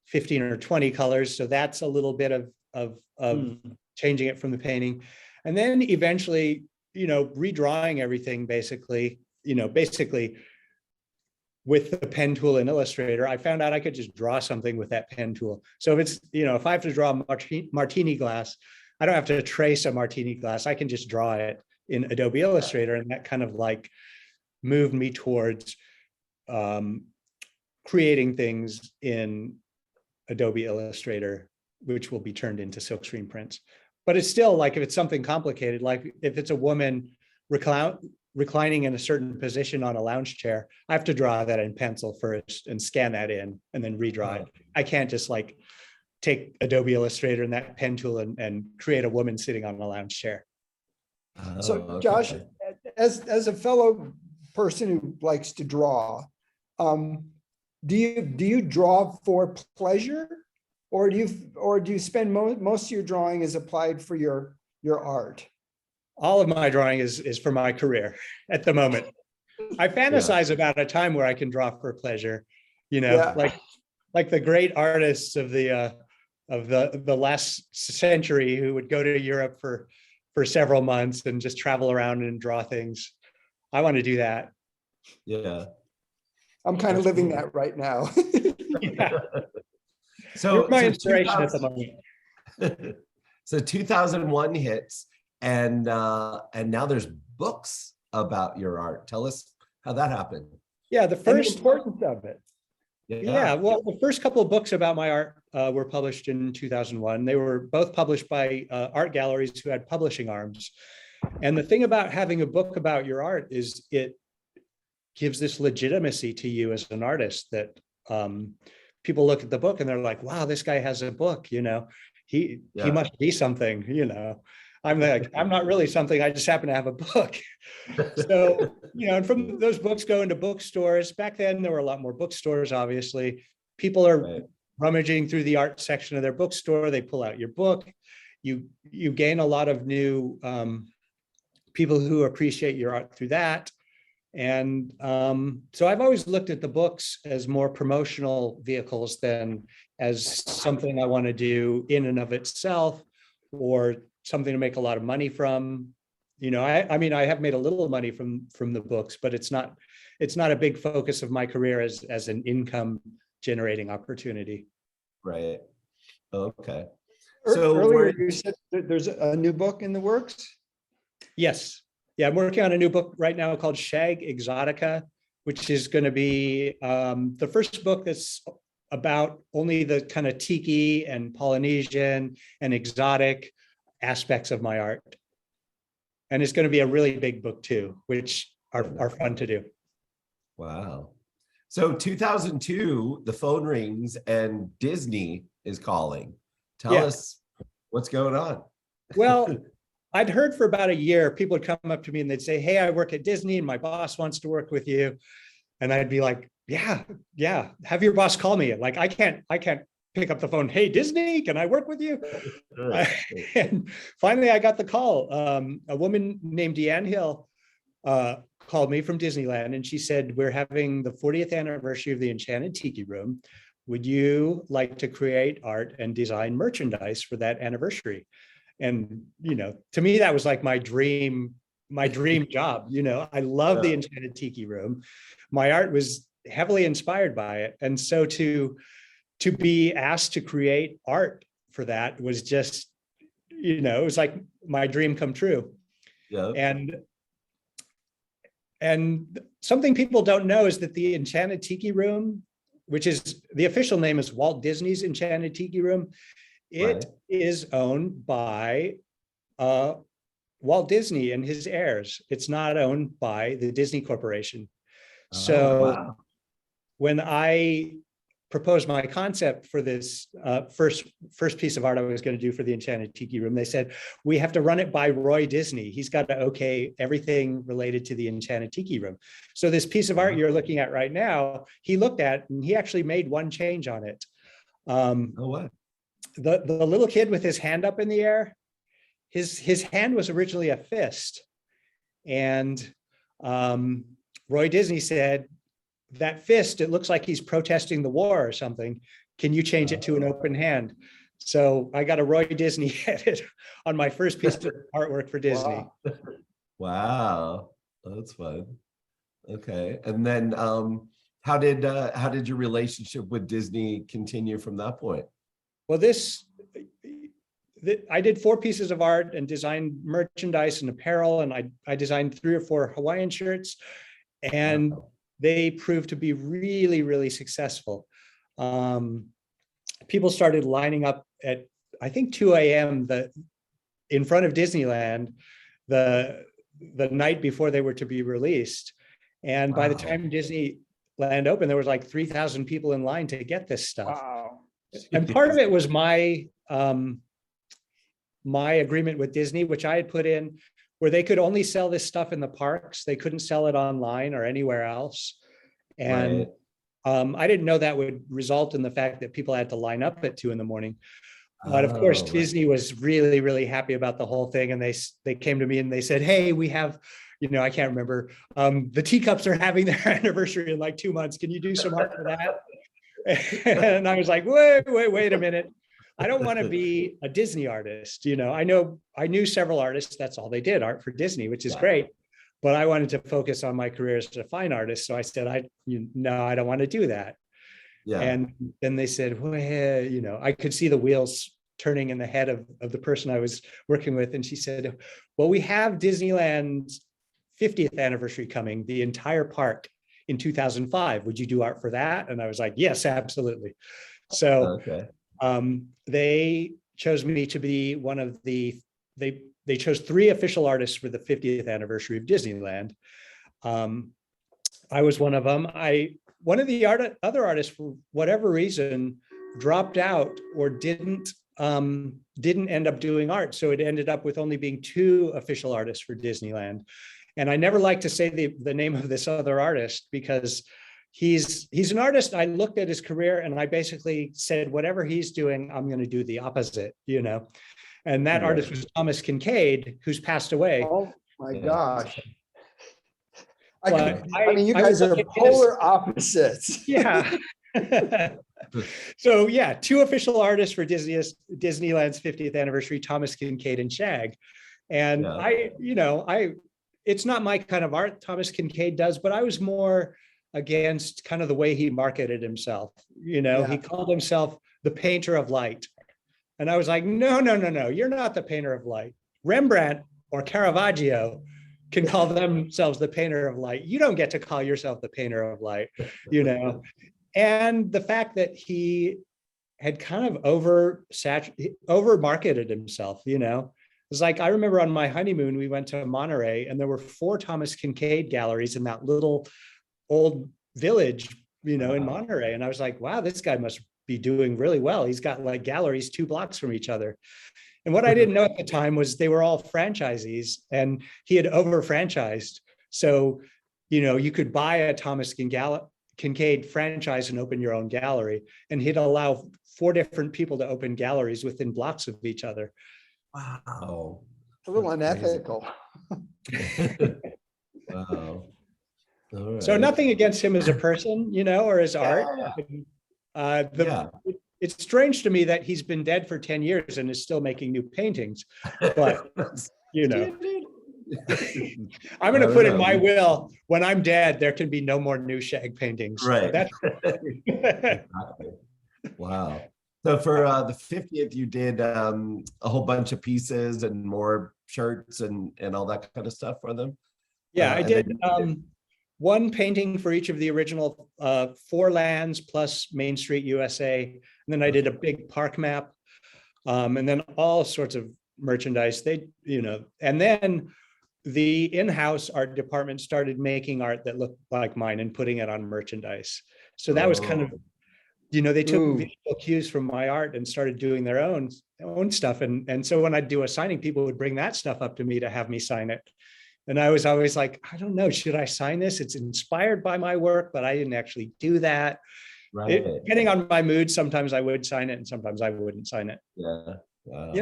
15 or 20 colors. So that's a little bit of changing it from the painting. And then eventually, redrawing everything basically with the pen tool in Illustrator, I found out I could just draw something with that pen tool. So if it's, if I have to draw a martini glass, I don't have to trace a martini glass. I can just draw it in Adobe Illustrator. And that kind of like moved me towards creating things in Adobe Illustrator, which will be turned into silkscreen prints. But it's still like, if it's something complicated, like if it's a woman reclining in a certain position on a lounge chair, I have to draw that in pencil first and scan that in and then redraw it. I can't just like take Adobe Illustrator and that pen tool and create a woman sitting on a lounge chair. So Josh, as a fellow person who likes to draw, do you draw for pleasure, or do you spend most of your drawing is applied for your art? All of my drawing is for my career at the moment. I fantasize about a time where I can draw for pleasure, like the great artists of the last century who would go to Europe for several months and just travel around and draw things. I want to do that. Yeah. I'm kind of living that right now. Yeah. So my inspiration at the moment. So 2001 hits, and now there's books about your art. Tell us how that happened. Yeah, the first importance of it. Yeah, well, the first couple of books about my art were published in 2001. They were both published by art galleries who had publishing arms. And the thing about having a book about your art is it gives this legitimacy to you as an artist that people look at the book and they're like, wow, this guy has a book, he must be something, I'm like, I'm not really something, I just happen to have a book. So, and from those books go into bookstores. Back then, there were a lot more bookstores, obviously. People are rummaging through the art section of their bookstore. They pull out your book. You gain a lot of new people who appreciate your art through that. And so I've always looked at the books as more promotional vehicles than as something I want to do in and of itself, or something to make a lot of money from. I mean, I have made a little money from the books, but it's not a big focus of my career as an income generating opportunity. Right. Okay. So earlier you said there's a new book in the works? Yes. Yeah, I'm working on a new book right now called Shag Exotica, which is going to be the first book that's about only the kind of tiki and Polynesian and exotic aspects of my art. And it's going to be a really big book too, which are fun to do. Wow. So 2002, the phone rings and Disney is calling. Tell us what's going on. Well, I'd heard for about a year, people would come up to me and they'd say, hey, I work at Disney and my boss wants to work with you. And I'd be like, yeah, have your boss call me. Like, I can't pick up the phone. Hey, Disney, can I work with you? And finally, I got the call. A woman named Deanne Hill called me from Disneyland, and she said, we're having the 40th anniversary of the Enchanted Tiki Room. Would you like to create art and design merchandise for that anniversary? And, to me, that was like my dream job. I love the Enchanted Tiki Room. My art was heavily inspired by it. And so to be asked to create art for that was just, it was like my dream come true. Yeah. And something people don't know is that the Enchanted Tiki Room, which is the official name is Walt Disney's Enchanted Tiki Room, it is owned by Walt Disney and his heirs. It's not owned by the Disney Corporation. So when I proposed my concept for this first piece of art I was going to do for the Enchanted Tiki Room, they said, we have to run it by Roy Disney. He's got to okay everything related to the Enchanted Tiki Room. So this piece of art you're looking at right now, he looked at and he actually made one change on it. The little kid with his hand up in the air, his hand was originally a fist. And Roy Disney said, that fist, it looks like he's protesting the war or something. Can you change it to an open hand? So I got a Roy Disney edit on my first piece of artwork for Disney. Wow. That's fun. Okay. And then how did your relationship with Disney continue from that point? Well, I did 4 pieces of art and designed merchandise and apparel, and I designed 3 or 4 Hawaiian shirts, and they proved to be really, really successful. People started lining up at, I think, 2 a.m. in front of Disneyland the night before they were to be released. And by the time Disneyland opened, there was like 3,000 people in line to get this stuff. Wow. And part of it was my agreement with Disney, which I had put in, where they could only sell this stuff in the parks. They couldn't sell it online or anywhere else. And I didn't know that would result in the fact that people had to line up at 2 a.m. But of course, Disney was really, really happy about the whole thing. And they came to me and they said, hey, we have, I can't remember, the teacups are having their anniversary in like 2 months. Can you do some art for that? And I was like, wait a minute. I don't want to be a Disney artist. I knew several artists. That's all they did, art for Disney, which is great. But I wanted to focus on my career as a fine artist. So I said, no, I don't want to do that. Yeah. And then they said, well, I could see the wheels turning in the head of the person I was working with. And she said, well, we have Disneyland's 50th anniversary coming, the entire park in 2005. Would you do art for that? And I was like, yes, absolutely. So they chose me to be one of they chose 3 official artists for the 50th anniversary of Disneyland. I was one of them. One of the other artists, for whatever reason, dropped out or didn't end up doing art. So it ended up with only being 2 official artists for Disneyland. And I never like to say the name of this other artist because he's an artist. I looked at his career and I basically said, whatever he's doing, I'm going to do the opposite, And that artist was Thomas Kincaid, who's passed away. Oh my gosh. I mean, you guys are polar opposites. Yeah. So yeah, 2 official artists for Disneyland's 50th anniversary, Thomas Kincaid and Shag. And it's not my kind of art Thomas Kincaid does, but I was more against kind of the way he marketed himself. He called himself the painter of light. And I was like, no, you're not the painter of light. Rembrandt or Caravaggio can call themselves the painter of light. You don't get to call yourself the painter of light, And the fact that he had kind of over marketed himself, It's like, I remember on my honeymoon, we went to Monterey and there were 4 Thomas Kincaid galleries in that little old village, in Monterey. And I was like, wow, this guy must be doing really well. He's got like galleries 2 blocks from each other. And what I didn't know at the time was they were all franchisees and he had over franchised. So, you could buy a Thomas Kincaid franchise and open your own gallery. And he'd allow 4 different people to open galleries within blocks of each other. Wow. A little unethical. Wow. Right. So nothing against him as a person, or his art. It's strange to me that he's been dead for 10 years and is still making new paintings. But, I'm going to put in my will, when I'm dead, there can be no more new Shag paintings. Right. Exactly. Wow. So for the 50th, you did a whole bunch of pieces and more shirts and all that kind of stuff for them? Yeah, I did one painting for each of the original 4 lands plus Main Street, USA. And then I did a big park map and then all sorts of merchandise. And then the in-house art department started making art that looked like mine and putting it on merchandise. So that was kind of, they took visual cues from my art and started doing their own stuff. And so when I'd do a signing, people would bring that stuff up to me to have me sign it. And I was always like, I don't know, should I sign this? It's inspired by my work, but I didn't actually do that. Right. Depending on my mood, sometimes I would sign it and sometimes I wouldn't sign it. Yeah. Wow.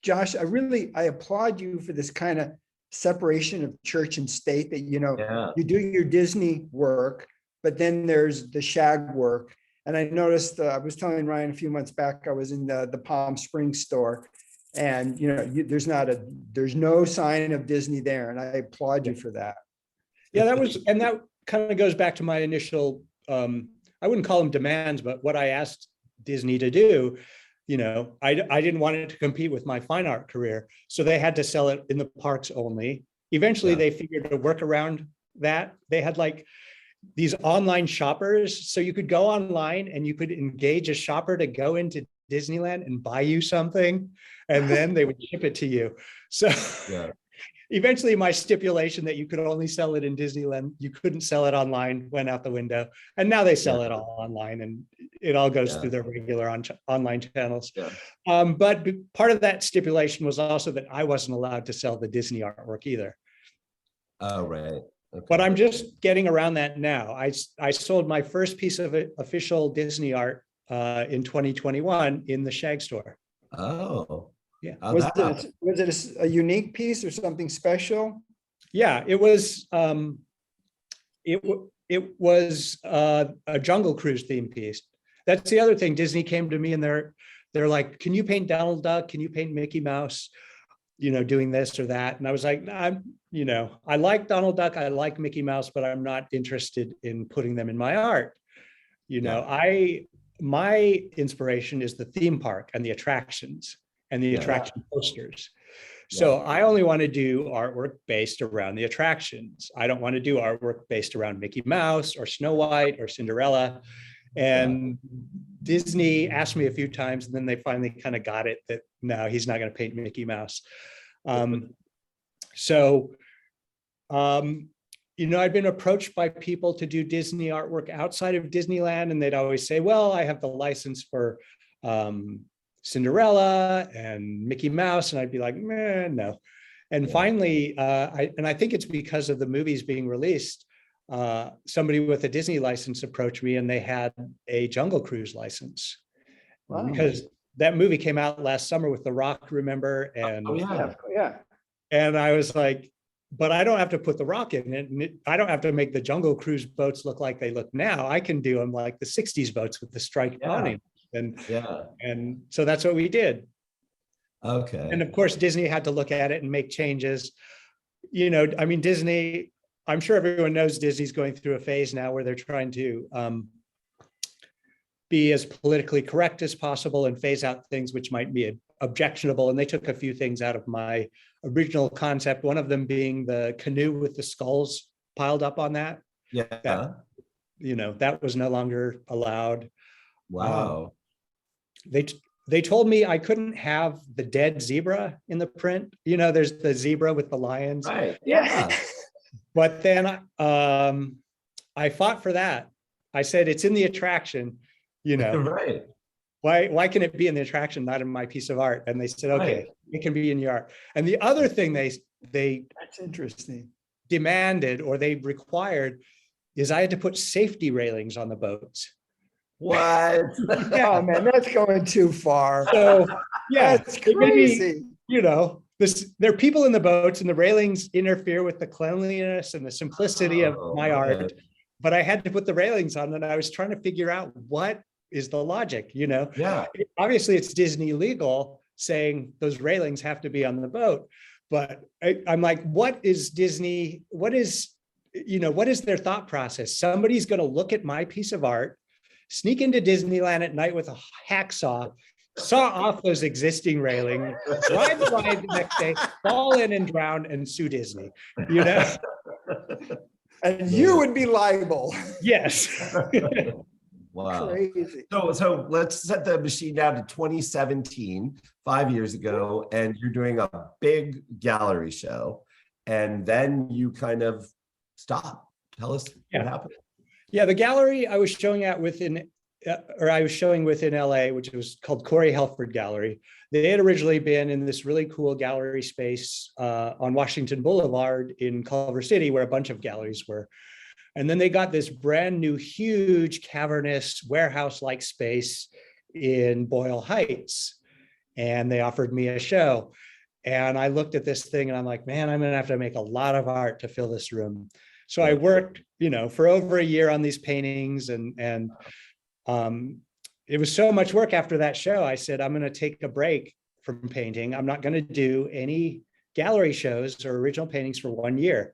Josh, I applaud you for this kind of separation of church and state that, you do your Disney work, but then there's the Shag work. And I noticed, I was telling Ryan a few months back, I was in the Palm Springs store and, there's no sign of Disney there. And I applaud you for that. Yeah, that kind of goes back to my initial, I wouldn't call them demands, but what I asked Disney to do. I didn't want it to compete with my fine art career. So they had to sell it in the parks only. Eventually they figured a work around that. They had like these online shoppers. So you could go online and you could engage a shopper to go into Disneyland and buy you something, and then they would ship it to you. So eventually my stipulation that you could only sell it in Disneyland, you couldn't sell it online, went out the window. And now they sell it all online and it all goes through their regular online channels. But part of that stipulation was also that I wasn't allowed to sell the Disney artwork either. Oh, right. Okay. But I'm just getting around that now. I sold my first piece of official Disney art in 2021 in the Shag Store. Oh, Yeah. how'd Was that happen? it a unique piece or something special? Yeah, it was it was a Jungle Cruise theme piece. That's the other thing. Disney came to me and they're like, "Can you paint Donald Duck? Can you paint Mickey Mouse? You know, doing this or that." And I was like, nah, I like Donald Duck, I like Mickey Mouse, but I'm not interested in putting them in my art. My inspiration is the theme park and the attractions and the attraction posters. So I only want to do artwork based around the attractions. I don't want to do artwork based around Mickey Mouse or Snow White or Cinderella. And Disney asked me a few times, and then they finally kind of got it that no, he's not going to paint Mickey Mouse. I'd been approached by people to do Disney artwork outside of Disneyland, and they'd always say, well, I have the license for Cinderella and Mickey Mouse. And I'd be like, no. And finally, I think it's because of the movies being released, somebody with a Disney license approached me and they had a Jungle Cruise license. Wow. Because that movie came out last summer with The Rock, remember? And and I was like, but I don't have to put The Rock in it. And I don't have to make the Jungle Cruise boats look like they look now. I can do them like the 60s boats with the striped awning. And so that's what we did. Okay. And of course, Disney had to look at it and make changes. Disney, I'm sure everyone knows Disney's going through a phase now where they're trying to be as politically correct as possible and phase out things which might be objectionable. And they took a few things out of my original concept, one of them being the canoe with the skulls piled up on that. That was no longer allowed. Wow. They told me I couldn't have the dead zebra in the print. There's the zebra with the lions. Right. Yeah. But then I fought for that. I said, it's in the attraction, Right. Why can it be in the attraction, not in my piece of art? And they said, okay, it can be in your art. And the other thing they that's interesting, demanded or they required is I had to put safety railings on the boats. What? Oh man, that's going too far. So that's crazy. There are people in the boats and the railings interfere with the cleanliness and the simplicity of my art. But I had to put the railings on and I was trying to figure out what is the logic, Yeah. Obviously it's Disney legal saying those railings have to be on the boat. But I'm like, what is Disney? What is their thought process? Somebody's going to look at my piece of art, sneak into Disneyland at night with a hacksaw, saw off those existing railings, drive the ride the next day, fall in and drown and sue Disney, And you would be liable. Yes. Wow. Crazy. So let's set the machine down to 2017, 5 years ago, and you're doing a big gallery show. And then you kind of stop. Tell us what happened. Yeah, the gallery I was showing within LA, which was called Corey Helford Gallery. They had originally been in this really cool gallery space on Washington Boulevard in Culver City, where a bunch of galleries were. And then they got this brand new, huge, cavernous, warehouse-like space in Boyle Heights. And they offered me a show. And I looked at this thing and I'm like, man, I'm gonna have to make a lot of art to fill this room. So I worked, for over a year on these paintings and it was so much work after that show. I said, I'm going to take a break from painting. I'm not going to do any gallery shows or original paintings for 1 year.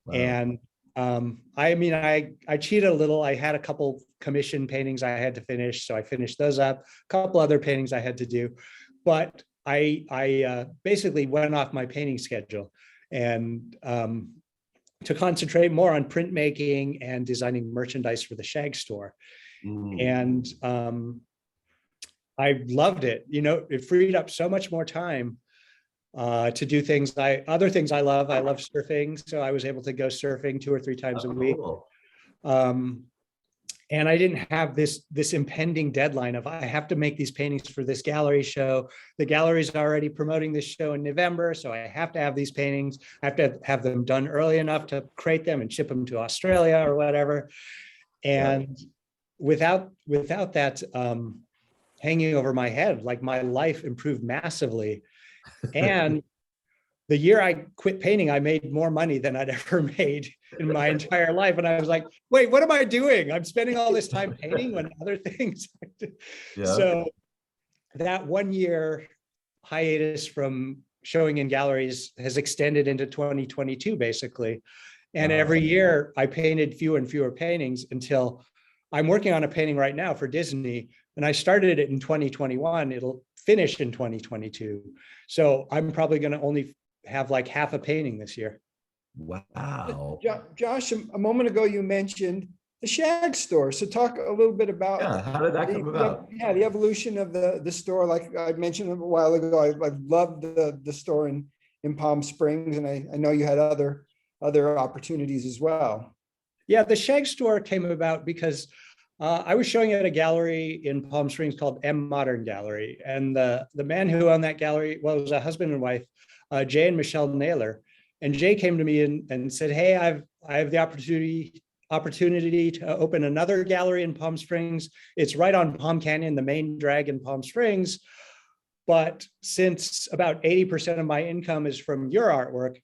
Wow. And I cheated a little. I had a couple commission paintings I had to finish. So I finished those up, a couple other paintings I had to do, but I basically went off my painting schedule and to concentrate more on printmaking and designing merchandise for the Shag Store. And I loved it. It freed up so much more time to do other things I love. I love surfing. So I was able to go surfing 2 or 3 times a week. And I didn't have this impending deadline of I have to make these paintings for this gallery show. The gallery's already promoting this show in November, so I have to have these paintings. I have to have them done early enough to create them and ship them to Australia or whatever. And without that hanging over my head, like my life improved massively. And the year I quit painting, I made more money than I'd ever made in my entire life. And I was like, wait, what am I doing? I'm spending all this time painting when other things. So that 1 year hiatus from showing in galleries has extended into 2022, basically. And every year I painted fewer and fewer paintings until I'm working on a painting right now for Disney. And I started it in 2021. It'll finish in 2022. So I'm probably going to only have like half a painting this year. Wow. Josh, a moment ago you mentioned the Shag Store. So talk a little bit about how did that come about? The evolution of the store. Like I mentioned a while ago, I loved the store in Palm Springs, and I know you had other opportunities as well. Yeah, the Shag Store came about because I was showing at a gallery in Palm Springs called M Modern Gallery, and the man who owned that gallery, well, it was a husband and wife, Jay and Michelle Naylor. And Jay came to me and said, "Hey, I have the opportunity to open another gallery in Palm Springs. It's right on Palm Canyon, the main drag in Palm Springs. But since about 80% of my income is from your artwork,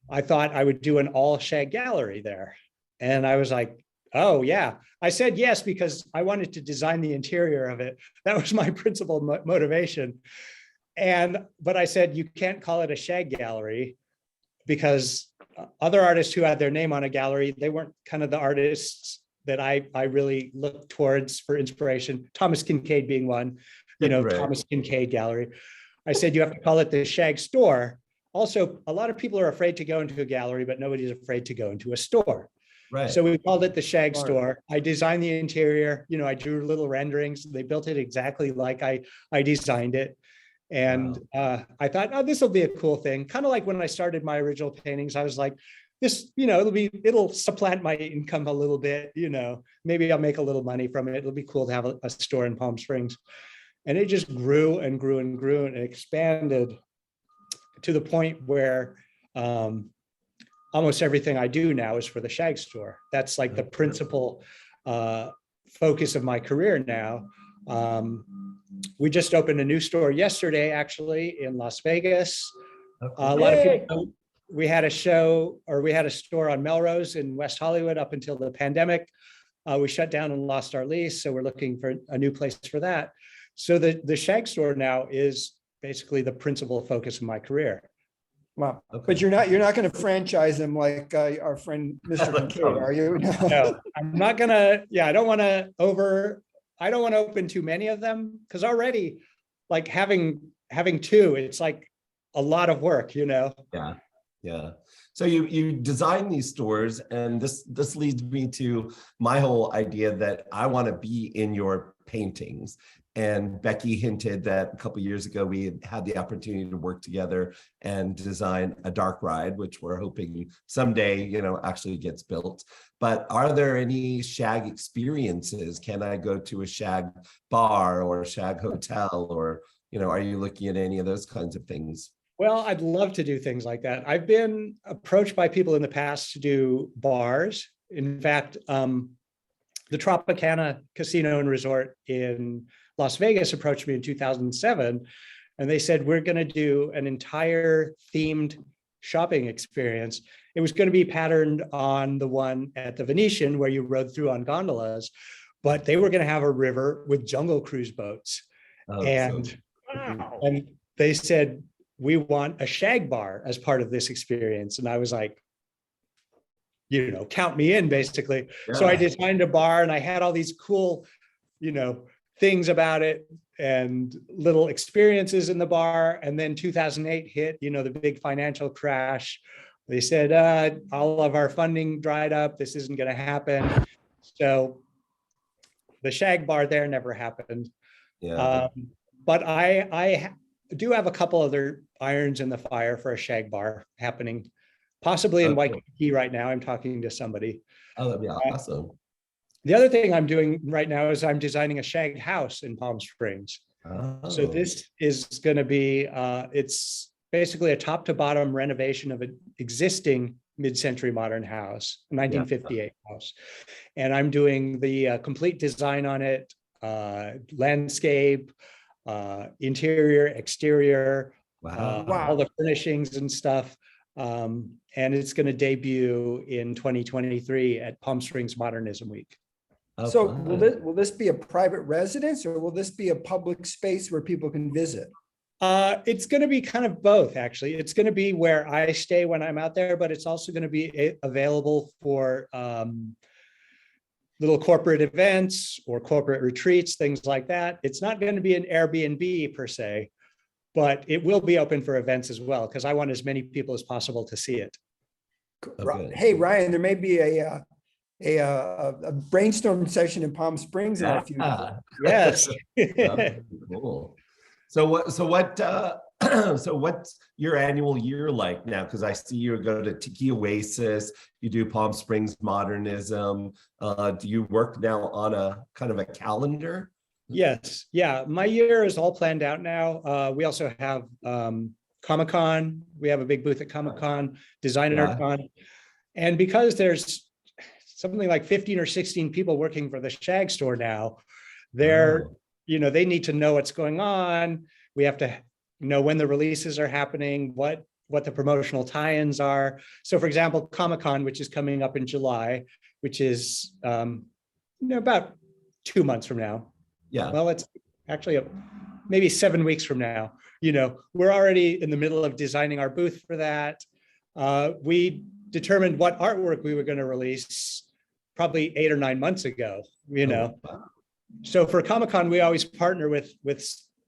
I thought I would do an all shag gallery there." And I was like, oh yeah. I said yes because I wanted to design the interior of it. That was my principal motivation. But I said, you can't call it a shag gallery because other artists who had their name on a gallery, they weren't kind of the artists that I really looked towards for inspiration. Thomas Kincaid being one, right. Thomas Kincaid Gallery. I said, you have to call it the Shag Store. Also, a lot of people are afraid to go into a gallery, but nobody's afraid to go into a store. Right. So we called it the Shag Store. I designed the interior, I drew little renderings. They built it exactly like I designed it. And I thought, oh, this will be a cool thing. Kind of like when I started my original paintings, I was like, this, it'll supplant my income a little bit, maybe I'll make a little money from it. It'll be cool to have a store in Palm Springs. And it just grew and grew and grew and expanded to the point where almost everything I do now is for the Shag Store. That's like the principal focus of my career now. We just opened a new store yesterday, actually, in Las Vegas. A lot of people, we had a store on Melrose in West Hollywood up until the pandemic. We shut down and lost our lease, so we're looking for a new place for that. So the Shag Store now is basically the principal focus of my career. Wow. Okay. But you're not going to franchise them like our friend Mr. Kincaid, are you? No, I'm not going to. Yeah, I don't want to open too many of them because already like having two, it's like a lot of work, Yeah. So you design these stores, and this leads me to my whole idea that I want to be in your paintings. And Becky hinted that a couple of years ago, we had the opportunity to work together and design a dark ride, which we're hoping someday, actually gets built. But are there any Shag experiences? Can I go to a Shag bar or a Shag hotel, or, are you looking at any of those kinds of things? Well, I'd love to do things like that. I've been approached by people in the past to do bars. In fact, the Tropicana Casino and Resort in Las Vegas approached me in 2007, and they said, we're going to do an entire themed shopping experience. It was going to be patterned on the one at the Venetian where you rode through on gondolas, but they were going to have a river with jungle cruise boats. And they said, we want a shag bar as part of this experience. And I was like, count me in, basically. Yeah. So I designed a bar, and I had all these cool, things about it and little experiences in the bar. And then 2008 hit, the big financial crash. They said, all of our funding dried up. This isn't going to happen. So the shag bar there never happened. Yeah. But I do have a couple other irons in the fire for a shag bar happening, possibly in Waikiki right now. I'm talking to somebody. Oh, that'd be awesome. The other thing I'm doing right now is I'm designing a shag house in Palm Springs. So Oh, this is going to be, it's basically a top to bottom renovation of an existing mid-century modern house, a 1958 house. And I'm doing the complete design on it, landscape, interior, exterior, wow. all the furnishings and stuff. And it's going to debut in 2023 at Palm Springs Modernism Week. Oh, So fun. will this be a private residence or will this be a public space where people can visit? It's going to be kind of both, actually. It's going to be where I stay when I'm out there, but it's also going to be available for little corporate events or corporate retreats, things like that. It's not going to be an Airbnb per se, but it will be open for events as well, because I want as many people as possible to see it. Okay. Hey, Ryan, there may be a brainstorm session in Palm Springs in a few years. Yes. Oh, cool. So what's your annual year like now? Because I see you go to Tiki Oasis, you do Palm Springs Modernism. Do you work now on a kind of a calendar? Yes. Yeah. My year is all planned out now. We also have Comic-Con. We have a big booth at Comic-Con, Designer Con. And because there's something like 15 or 16 people working for the Shag Store now, they're, they need to know what's going on. We have to know when the releases are happening, what the promotional tie-ins are. So for example, Comic-Con, which is coming up in July, which is about 2 months from now. Yeah. Well, it's actually maybe 7 weeks from now. We're already in the middle of designing our booth for that. We determined what artwork we were going to release probably 8 or 9 months ago, Wow. So for Comic-Con, we always partner with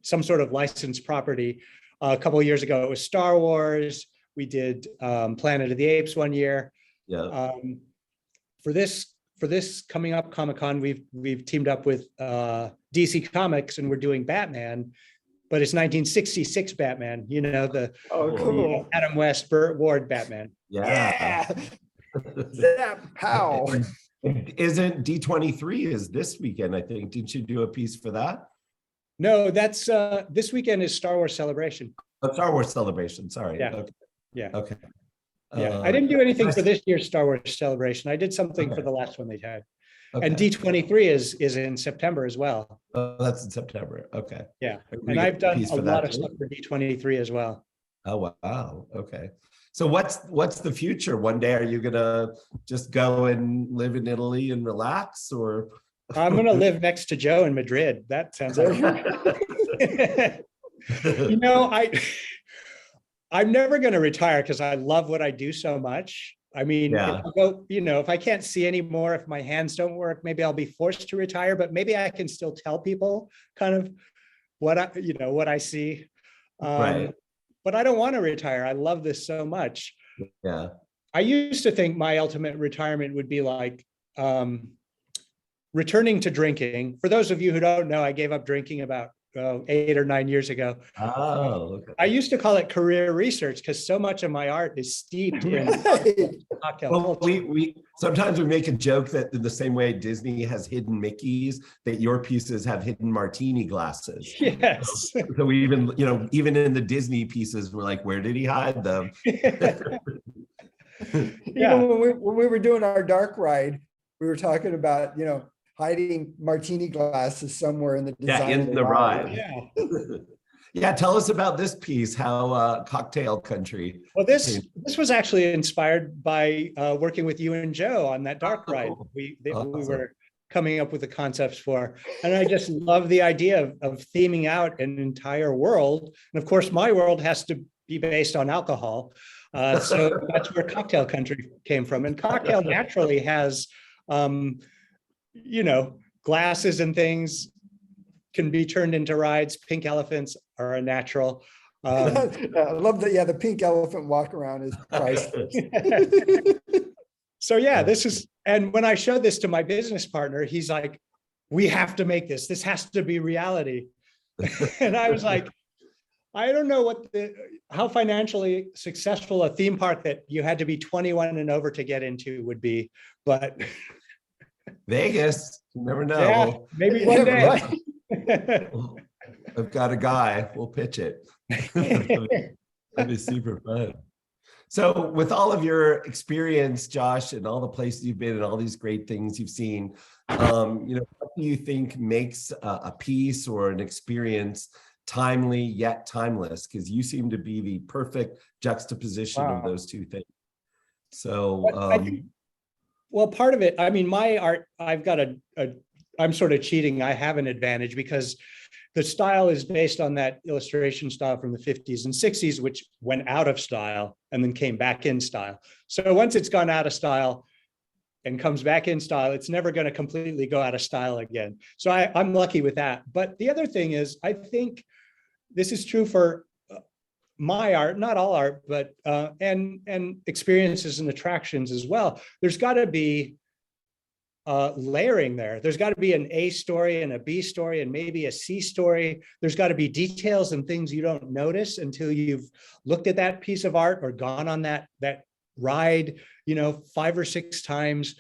some sort of licensed property. A couple of years ago, it was Star Wars. We did Planet of the Apes one year. Yeah. For this coming up Comic-Con, we've teamed up with DC Comics, and we're doing Batman, but it's 1966 Batman. The Cool. Adam West, Burt Ward Batman. Yeah. How? Isn't D23 is this weekend, I think. Didn't you do a piece for that? No, that's this weekend is Star Wars Celebration. Oh, Star Wars Celebration. Sorry. Yeah. Okay. Yeah. Okay. Yeah. I didn't do anything for this year's Star Wars Celebration. I did something for the last one they had. Okay. And D23 is in September as well. Oh, that's in September. Okay. Yeah. We And get I've done piece a for lot that of too? stuff for D23 as well. Oh, wow. Okay. So what's the future? One day, are you gonna just go and live in Italy and relax, or? I'm going to live next to Joe in Madrid. That sounds like I'm never going to retire because I love what I do so much. I mean, Yeah. if I can't see anymore, if my hands don't work, maybe I'll be forced to retire, but maybe I can still tell people kind of what I see. Right. But I don't want to retire. I love this so much. Yeah. I used to think my ultimate retirement would be like returning to drinking. For those of you who don't know, I gave up drinking about 8 or 9 years ago. Oh, okay. I used to call it career research because so much of my art is steeped in cocktail Well, culture. we sometimes we make a joke that in the same way Disney has hidden Mickeys, that your pieces have hidden martini glasses. Yes. So we even in the Disney pieces, we're like, where did he hide them? Yeah. Even when we were doing our dark ride, we were talking about, hiding martini glasses somewhere in the design. Yeah, in the ride. Yeah. Yeah, tell us about this piece, how Cocktail Country. Well, this was actually inspired by working with you and Joe on that dark ride. We were coming up with the concepts for, and I just love the idea of theming out an entire world. And of course, my world has to be based on alcohol. So that's where Cocktail Country came from. And Cocktail naturally has, glasses and things can be turned into rides. Pink elephants are a natural. I love that. Yeah, the pink elephant walk around is priceless. So yeah, and when I showed this to my business partner, he's like, we have to make this. This has to be reality. And I was like, I don't know how financially successful a theme park that you had to be 21 and over to get into would be, but Vegas, you never know. Yeah, maybe one day. I've got a guy. We'll pitch it. That'd be super fun. So with all of your experience, Josh, and all the places you've been and all these great things you've seen, what do you think makes a piece or an experience timely yet timeless? Because you seem to be the perfect juxtaposition of those two things. So, well, part of it, I mean, my art, I've got I'm sort of cheating. I have an advantage because the style is based on that illustration style from the 50s and 60s, which went out of style and then came back in style. So once it's gone out of style and comes back in style, it's never going to completely go out of style again. So I'm lucky with that. But the other thing is, I think this is true for my art, not all art, but and experiences and attractions as well. There's got to be layering there. There's got to be an A story and a B story and maybe a C story. There's got to be details and things you don't notice until you've looked at that piece of art or gone on that ride, 5 or 6 times.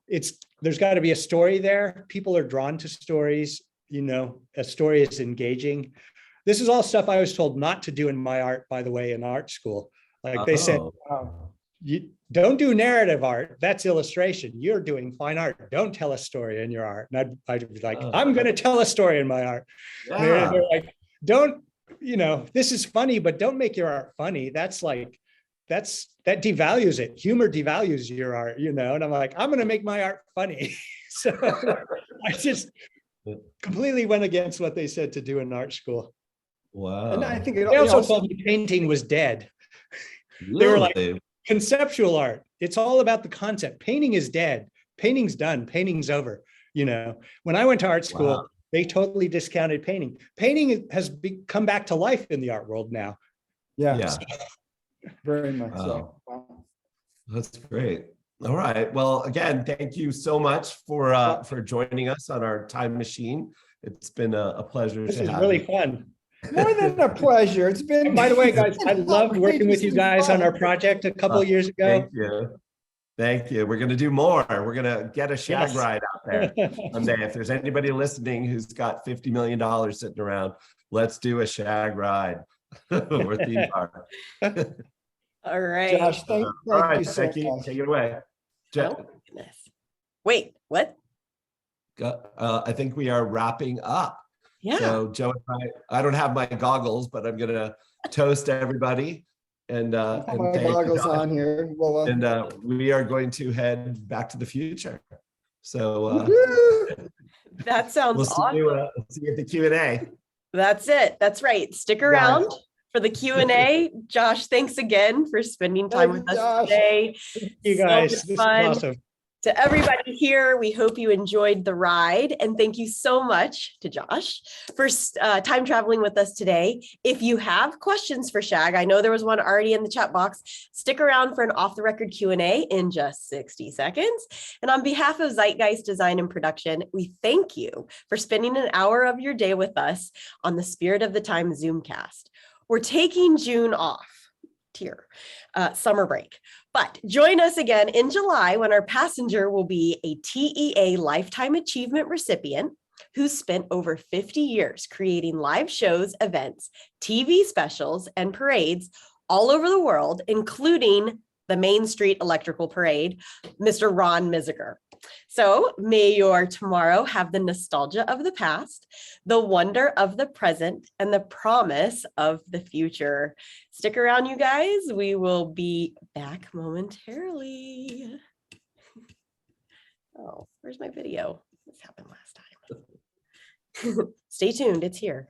There's got to be a story there. People are drawn to stories. A story is engaging. This is all stuff I was told not to do in my art, by the way, in art school. Like they said, you don't do narrative art. That's illustration. You're doing fine art. Don't tell a story in your art. And I'd be like, I'm going to tell a story in my art. Yeah. They're like, don't, this is funny, but don't make your art funny. That devalues it. Humor devalues your art, and I'm like, I'm going to make my art funny. So I just completely went against what they said to do in art school. Wow. And I think they also told me painting was dead. Really? They were like, conceptual art, it's all about the concept. Painting is dead. Painting's done. Painting's over. When I went to art school, they totally discounted painting. Painting has come back to life in the art world now. Yeah. Very much so. Wow. That's great. All right. Well, again, thank you so much for joining us on our time machine. It's been a pleasure. This is really fun. More than a pleasure. It's been. By the way, guys, I loved working with you guys on our project a couple of years ago. Thank you. We're going to do more. We're going to get a shag ride out there someday. If there's anybody listening who's got $50 million sitting around, let's do a shag ride. We're theme park. All right. Josh, thank you so much. Take it away. Oh, goodness. Wait, what? I think we are wrapping up. Yeah. So Joe and I don't have my goggles, but I'm gonna toast everybody and my goggles on here. Well, and we are going to head back to the future. So that sounds awesome. See you at the Q&A. That's it. That's right. Stick around for the Q&A. Josh, thanks again for spending time with us today. Thank you guys. This is awesome. To everybody here, we hope you enjoyed the ride, and thank you so much to Josh for time traveling with us today. If you have questions for Shag, I know there was one already in the chat box. Stick around for an off-the-record Q&A in just 60 seconds. And on behalf of Zeitgeist Design and Production, we thank you for spending an hour of your day with us on the Spirit of the Time Zoomcast. We're taking June off. Summer break. But join us again in July when our passenger will be a TEA Lifetime Achievement recipient who spent over 50 years creating live shows, events, TV specials, and parades all over the world, including the Main Street Electrical Parade, Mr. Ron Miziger. So may your tomorrow have the nostalgia of the past, the wonder of the present, and the promise of the future. Stick around, you guys. We will be back momentarily. Oh, where's my video? This happened last time. Stay tuned. It's here.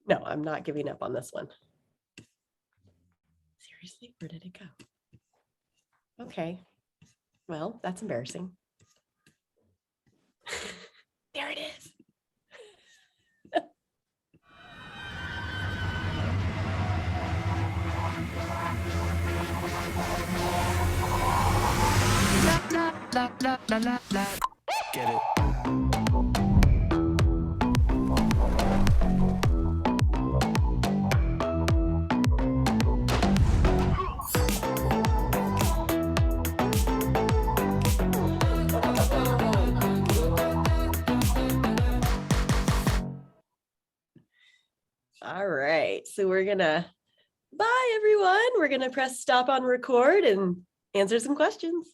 No, I'm not giving up on this one. Seriously, where did it go? Okay, well, that's embarrassing. There it is. Get it. All right. So we're bye everyone. We're gonna press stop on record and answer some questions.